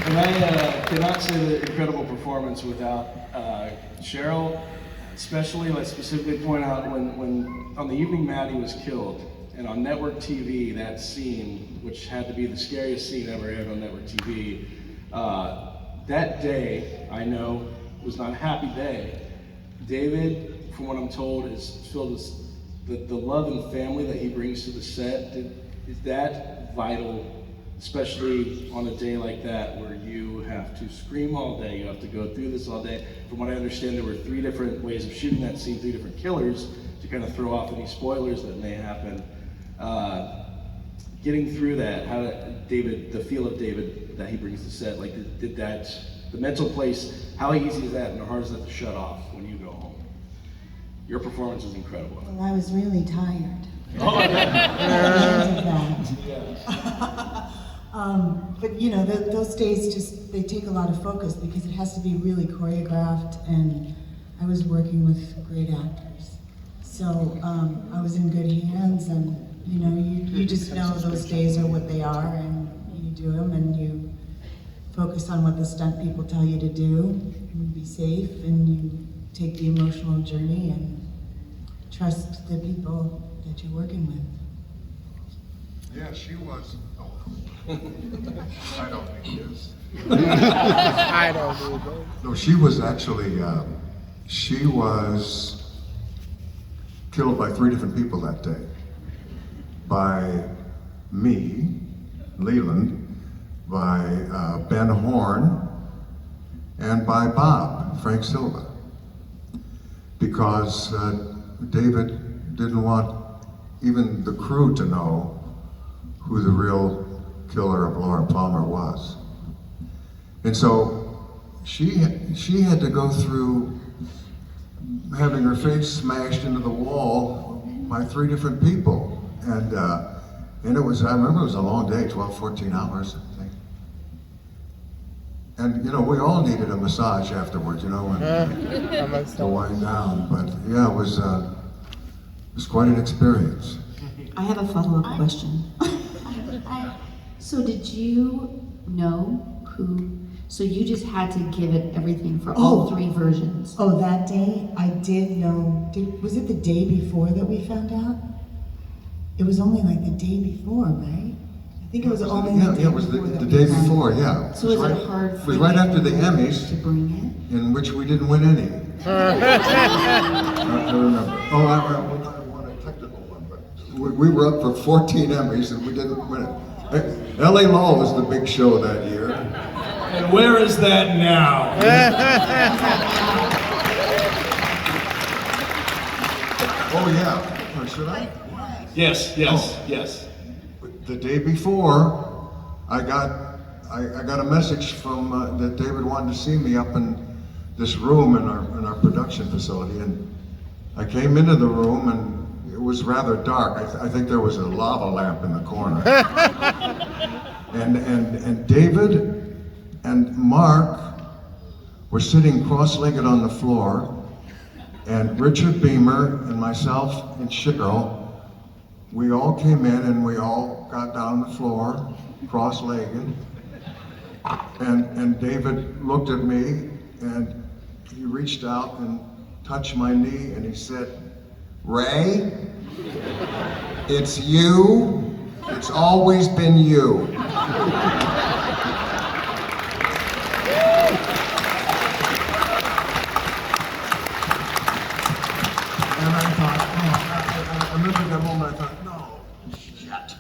And I cannot say the incredible performance without Sheryl, especially. Let's specifically point out when on the evening Maddie was killed, and on network TV, that scene, which had to be the scariest scene ever aired on network TV, that day, I know, was not a happy day. David, from what I'm told, is filled with the love and family that he brings to the set. Is that vital? Especially on a day like that where you have to scream all day, you have to go through this all day. From what I understand, there were 3 different ways of shooting that scene, 3 different killers to kind of throw off any spoilers that may happen. Getting through that, how did David, the feel of David that he brings to set, like did that, the mental place, how easy is that and how hard is that to shut off when you go home? Your performance is incredible. Well, I was really tired. Oh, yeah. But you know, those days just, they take a lot of focus because it has to be really choreographed, and I was working with great actors. So I was in good hands, and you know, you just know those days are what they are, and you do them, and you focus on what the stunt people tell you to do, and be safe, and you take the emotional journey and trust the people that you're working with. Yeah, she was. Oh, I don't think it is. I don't need that. No, she was actually, she was killed by 3 different people that day. By me, Leland, by Ben Horn, and by Bob, Frank Silva. Because David didn't want even the crew to know who the real killer of Laura Palmer was. And so she had to go through having her face smashed into the wall by 3 different people. And it was, I remember it was a long day, 12, 14 hours, I think. And you know, we all needed a massage afterwards, you know, and to wind down. But yeah, it was quite an experience. I have a follow-up question. So did you know who, so you just had to give it everything for all 3 versions? Oh, that day I did know. Was it the day before that we found out? It was only like the day before, right? I think it was only the day it was before. the day before, yeah. So was it hard for It was right after the Emmys, to bring it? in which we didn't win any. I remember. Oh, I won a technical one, but we were up for 14 Emmys and we didn't win it. L.A. Law was the big show that year. And where is that now? Oh yeah, or should I? Yes. The day before, I got a message from that David wanted to see me up in this room in our production facility, and I came into the room and it was rather dark. I think there was a lava lamp in the corner, and David and Mark were sitting cross-legged on the floor, and Richard Beamer and myself and Sheryl, we all came in and we all got down on the floor, cross-legged, and David looked at me and he reached out and touched my knee and he said, "Ray, it's you. It's always been you." And I thought, I remember that moment, I thought, no, shit.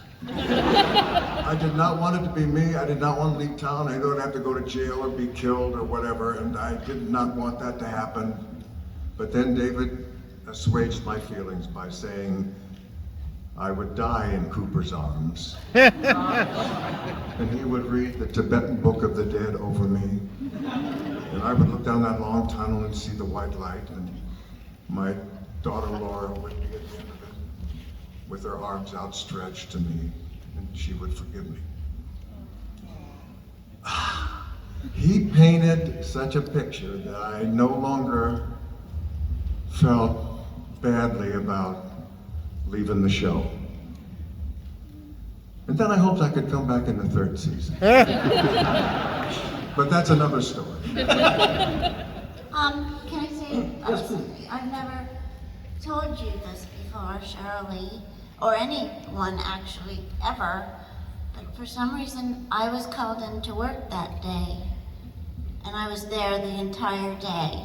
I did not want it to be me. I did not want to leave town. I don't have to go to jail or be killed or whatever, and I did not want that to happen. But then David assuaged my feelings by saying I would die in Cooper's arms. And he would read the Tibetan Book of the Dead over me. And I would look down that long tunnel and see the white light, and my daughter Laura would be at the end of it with her arms outstretched to me, and she would forgive me. He painted such a picture that I no longer felt badly about leaving the show. And then I hoped I could come back in the 3rd season. But that's another story. Can I say, I've never told you this before, Sheryl, or anyone actually, ever, but for some reason, I was called into work that day, and I was there the entire day.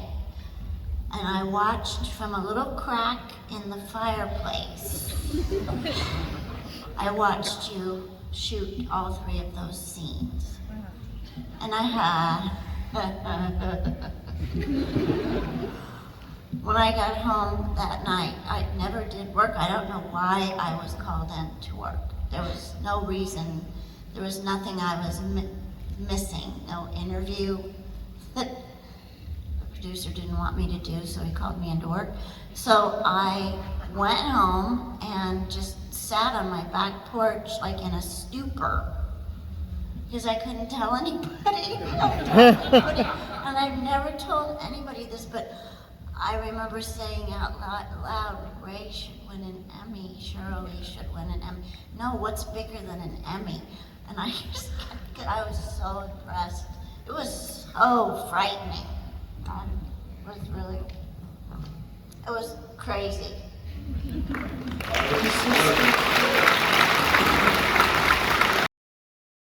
And I watched from a little crack in the fireplace. I watched you shoot all 3 of those scenes. And I had, when I got home that night, I never did work. I don't know why I was called in to work. There was no reason. There was nothing I was missing, no interview that the producer didn't want me to do, so he called me into work. So I went home and just sat on my back porch like in a stupor because I couldn't tell anybody. And I've never told anybody this, but I remember saying out loud, Ray should win an Emmy, Sheryl should win an Emmy. No, what's bigger than an Emmy? And I was so impressed. It was so frightening. It was crazy.